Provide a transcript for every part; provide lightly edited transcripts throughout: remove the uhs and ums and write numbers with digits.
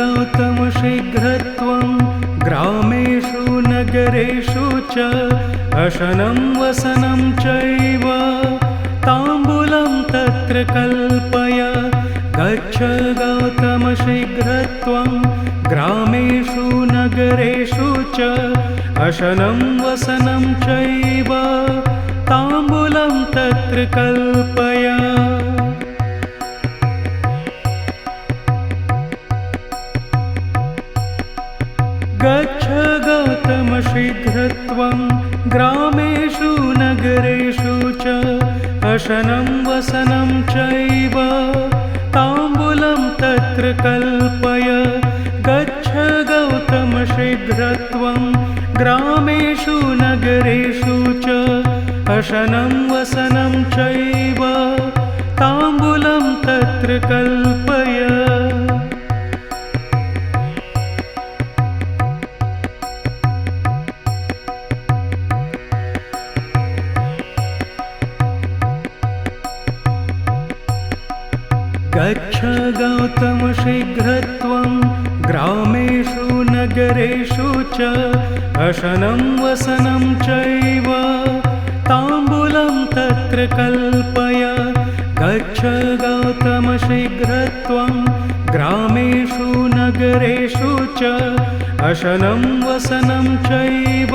गौतम शीघ्रत्वं ग्रामेषु नगरेषु च अशनं वसनं चैव ताम्बूलं तत्र कल्पय गच्छ गौतम शीघ्रत्वं ग्रामेषु नगरेषु च अशनं वसनं चैव ताम्बूलं तत्र कल्पय गच्छ गौतम शीघ्रत्वं ग्रामेषु नगरेषु च अशनं वसनं चैव ताम्बूलं तत्र कल्पय गच्छ गौतम शीघ्रत्वं ग्रामेषु नगरेषु च अशनं वसनं चैव ताम्बूलं तत्र कल्पय गच्छ गौतम शीघ्रत्वं ग्रामेषु नगरेषु च अशनं वसनं चैव ताम्बूलं तत्र कल्पय गच्छ गौतम शीघ्रत्वं ग्रामेषु नगरेषु च अशनं वसनं चैव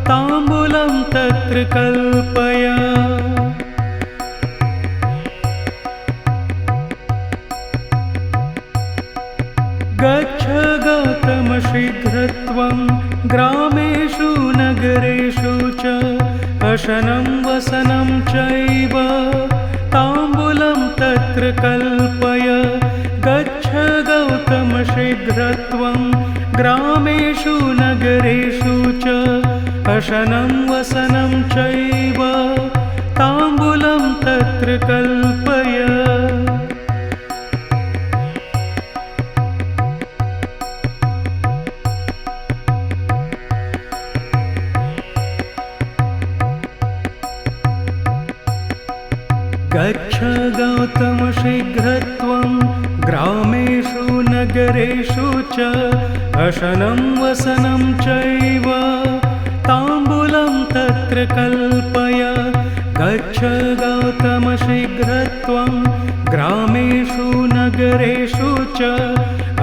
ताम्बूलं तत्र कल्पय गच्छ गौतम शीघ्रत्वं ग्रामेषु नगरेषु च अशनं वसनं चैव ताम्बूलं तत्र कल्पय गच्छ गौतम शीघ्रत्वं ग्रामेषु नगरेषु च अशनं वसनं चैव ताम्बूलं तत्र कल्पय गच्छ गौतम शीघ्रत्वं ग्रामेषु नगरेषु च अशनं वसनं चैव ताम्बूलं तत्र कल्पय गच्छ गौतम शीघ्रत्वं ग्रामेषु नगरेषु च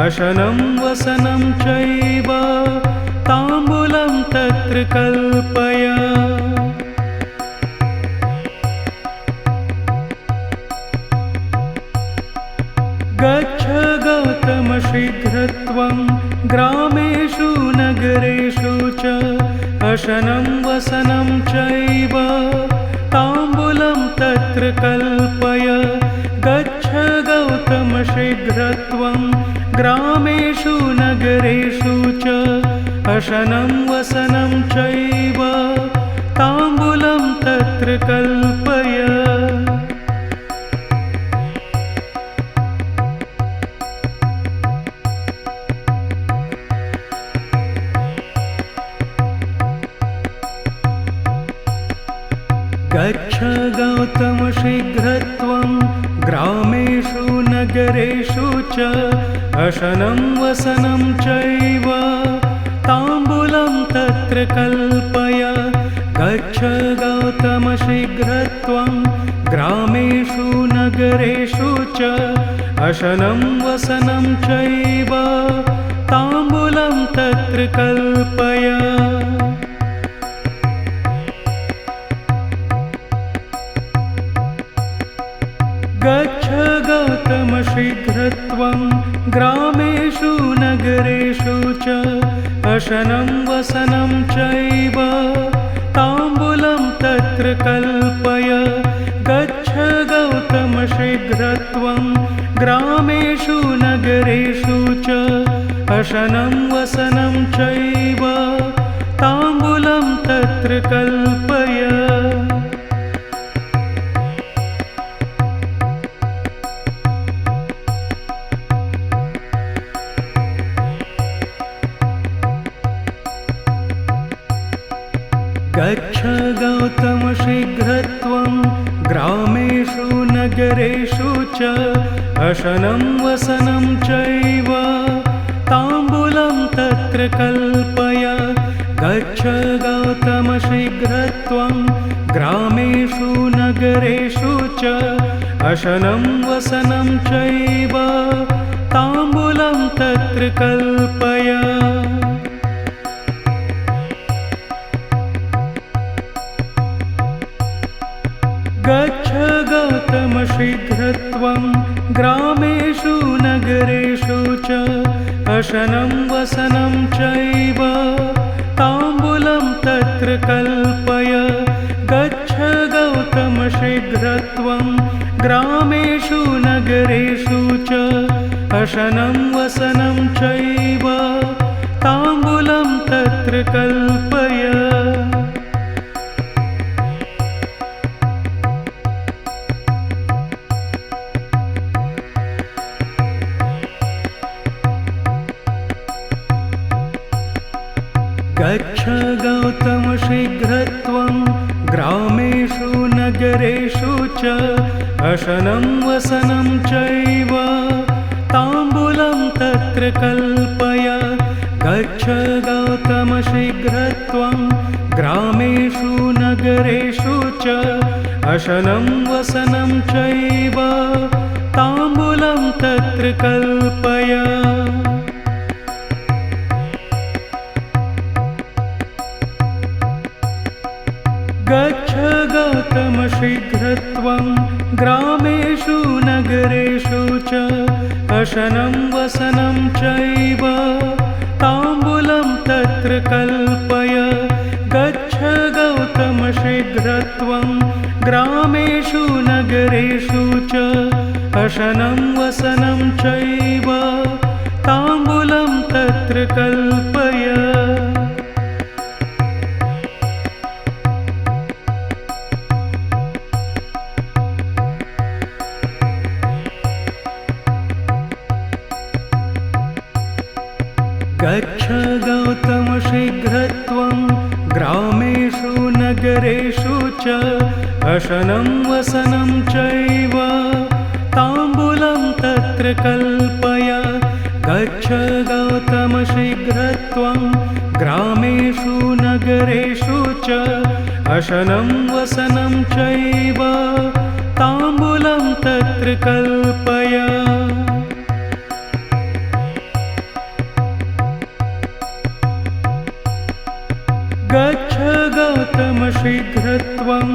अशनं वसनं चैव ताम्बूलं तत्र कल्पय गच्छ गौतम शीघ्रत्वं ग्रामेषु नगरेषु च अशनं वसनं चैव ताम्बूलं तत्र कल्पय गच्छ गौतम शीघ्रत्वं ग्रामेषु नगरेषु च अशनं वसनं चैव ताम्बूलं तत्र कल्पय गच्छ गौतम शीघ्रत्वं ग्रामेषु नगरेषु च अशनं वसनं चैव ताम्बूलं तत्र कल्पय गच्छ गौतम शीघ्रत्वं ग्रामेषु नगरेषु च अशनं वसनं चैव ताम्बूलं तत्र कल्पय गच्छ गौतम शीघ्रत्वं ग्रामेषु नगरेषु च अशनं वसनं चैव ताम्बूलं तत्र कल्पय गच्छ गौतम शीघ्रत्वं ग्रामेषु नगरेषु च अशनं वसनं चैव ताम्बूलं तत्र कल्पय गच्छ गौतम शीघ्रत्वं ग्रामेषु नगरेषु च अशनं वसनं चैव तत्र कल्पय। गच्छ गौतम शीघ्रत्वं ग्रामेषु नगरेषु च अशनं वसनं चैव ताम्बूलं तत्र कल्पय। गच्छ गौतम शीघ्रत्वं ग्रामेषु नगरेषु च अशनं वसनं चैव ताम्बूलं तत्र कल्पय। गच्छ गौतम शीघ्रत्वं ग्रामेषु नगरेषु च अशनं वसनं चैव ताम्बूलं तत्र कल्पय। गच्छ गौतम शीघ्रत्वं ग्रामेषु नगरेषु च अशनं वसनं चैव ताम्बूलं तत्र कल्पय। गच्छ गौतम शीघ्रत्वं ग्रामेषु नगरेषु च अशनं वसनं चैव ताम्बूलं तत्र कल्पय। गच्छ गौतम शीघ्रत्वं ग्रामेषु नगरेषु च अशनं वसनं चैव ताम्बूलं तत्र कल्पय। गच्छ गौतम शीघ्रत्वं ग्रामेषु नगरेषु च अशनं वसनं चैव ताम्बूलं तत्र कल्पय। गच्छ गौतम शीघ्रत्वं ग्रामेषु नगरेषु च अशनं वसनं चैव ताम्बूलं तत्र कल्पय। गच्छ गौतम शीघ्रत्वं ग्रामेषु नगरेषु च अशनं वसनं चैव ताम्बूलं तत्र कल्पय। गच्छ गौतम शीघ्रत्वं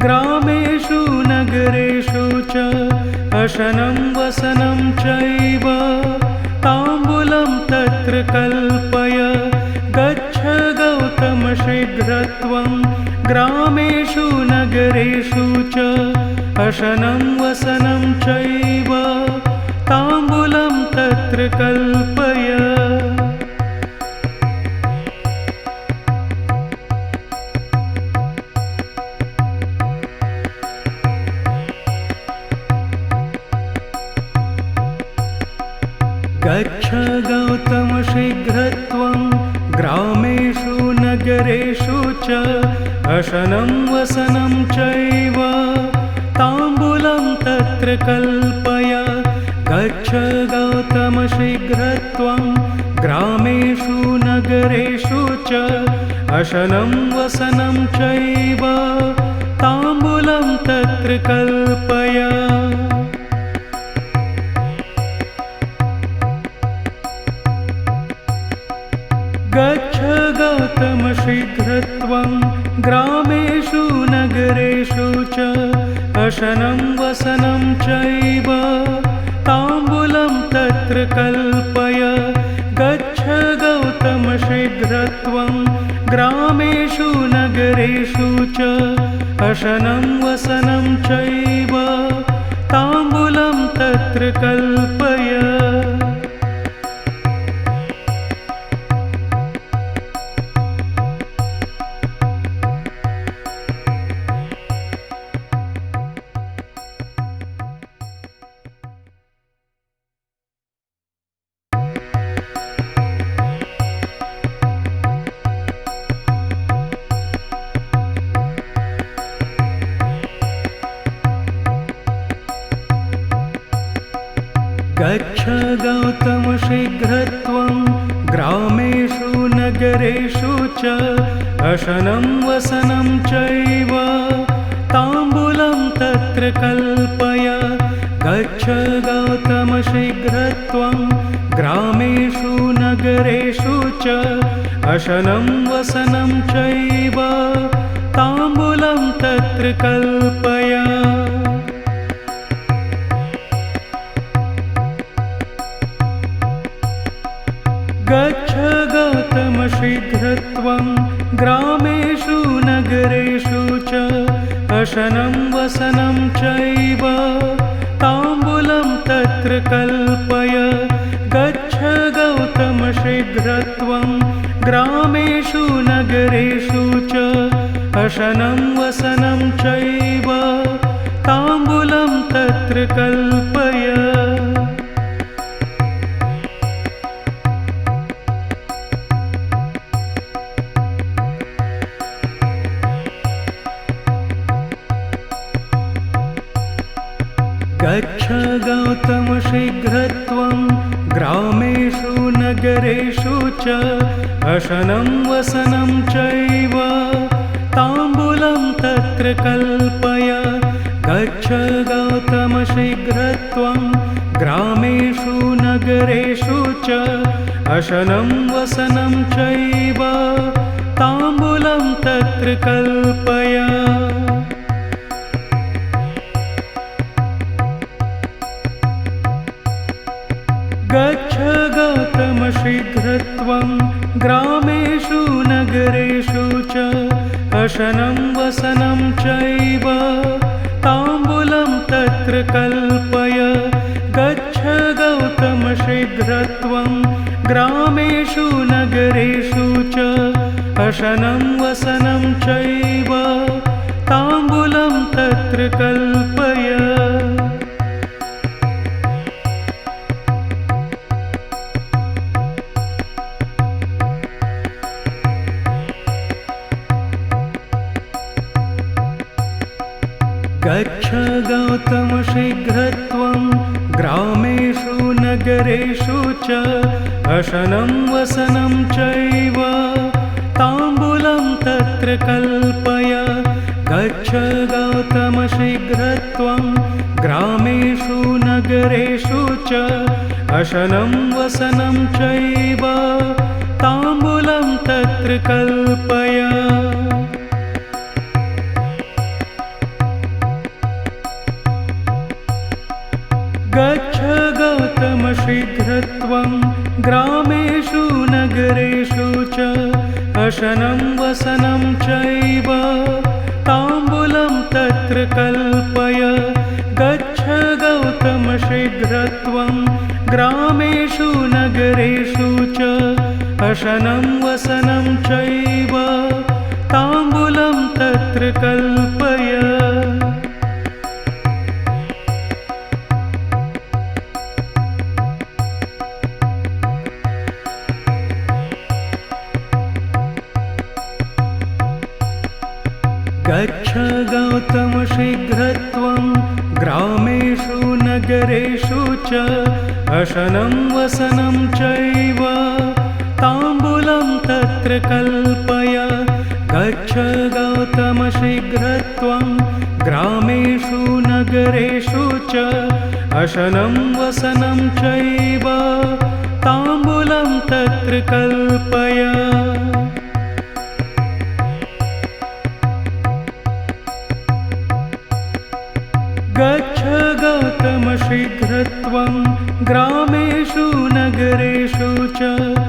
ग्रामेषु नगरेषु च अशनं वसनं चैव ताम्बूलं तत्र कल्पय। गच्छ गौतम शीघ्रत्वं ग्रामेषु नगरेषु च अशनं वसनं चैव ताम्बूलं तत्र कल्पय। गच्छ गौतम शीघ्रत्वं ग्रामेषु नगरेषु च अशनं वसनं चैव ताम्बूलं तत्र कल्पय। गच्छ गौतम शीघ्रत्वं ग्रामेषु नगरेषु च अशनं वसनं चैव ताम्बूलं तत्र कल्पय। गच्छ गौतम शीघ्रत्वं ग्रामेषु नगरेषु च अशनं वसनं चैव ताम्बूलं तत्र कल्पय। गच्छ गौतम शीघ्रत्वं ग्रामेषु नगरेषु च अशनं वसनं चैव ताम्बूलं तत्र कल्पय। गच्छ गौतम शीघ्रत्वं ग्रामेषु नगरेषु च अशनं वसनं चैव ताम्बूलं तत्र कल्पय गच्छ गौतम शीघ्रत्वं ग्रामेषु नगरेषु च अशनं वसनं चैव ताम्बूलं तत्र कल्पय गच्छ गौतम शीघ्रत्वं ग्रामेषु नगरेषु च अशनं वसनं चैव ताम्बूलं तत्र कल्पय गच्छ गौतम शीघ्रत्वं ग्रामेषु नगरेषु च अशनं वसनं चैव ताम्बूलं तत्र कल्पय गच्छ गौतम शीघ्रत्वं ग्रामेषु नगरेषु च अशनं वसनं चैव ताम्बूलं तत्र कल्पय गच्छ गौतम शीघ्रत्वं ग्रामेषु नगरेषु च अशनं वसनं चैव ताम्बूलं तत्र कल्पय गच्छ गौतम शीघ्रत्वं ग्रामेषु नगरेषु च अशनं वसनं चैव ताम्बूलं तत्र कल्पय गच्छ गौतम शीघ्रत्वं ग्रामेषु नगरेषु च अशनं वसनं चैव ताम्बूलं तत्र कल्पय गच्छ गौतम शीघ्रत्वं ग्रामेषु नगरेषु च अशनं वसनं चैव ताम्बूलं तत्र कल्पय गच्छ गौतम शीघ्रत्वं ग्रामेषु नगरेषु च अशनं वसनं चैव ताम्बूलं तत्र कल्पय गच्छ गौतम शीघ्रत्वं ग्रामेषु नगरेषु च अशनं वसनं चैव ताम्बूलं तत्र कल्पय गच्छ गौतम शीघ्रत्वं ग्रामेषु नगरेषु च अशनं वसनं चैव ताम्बूलं तत्र कल्पय गच्छ गौतम शीघ्रत्वं ग्रामेषु नगरेषु च अशनं वसनं चैव ताम्बूलं तत्र कल्पय गच्छ गौतम शीघ्रत्वं ग्रामेषु नगरेषु च अशनं वसनं चैव ताम्बूलं तत्र कल्पय गच्छ गौतम शीघ्रत्वं ग्रामेषु नगरेषु च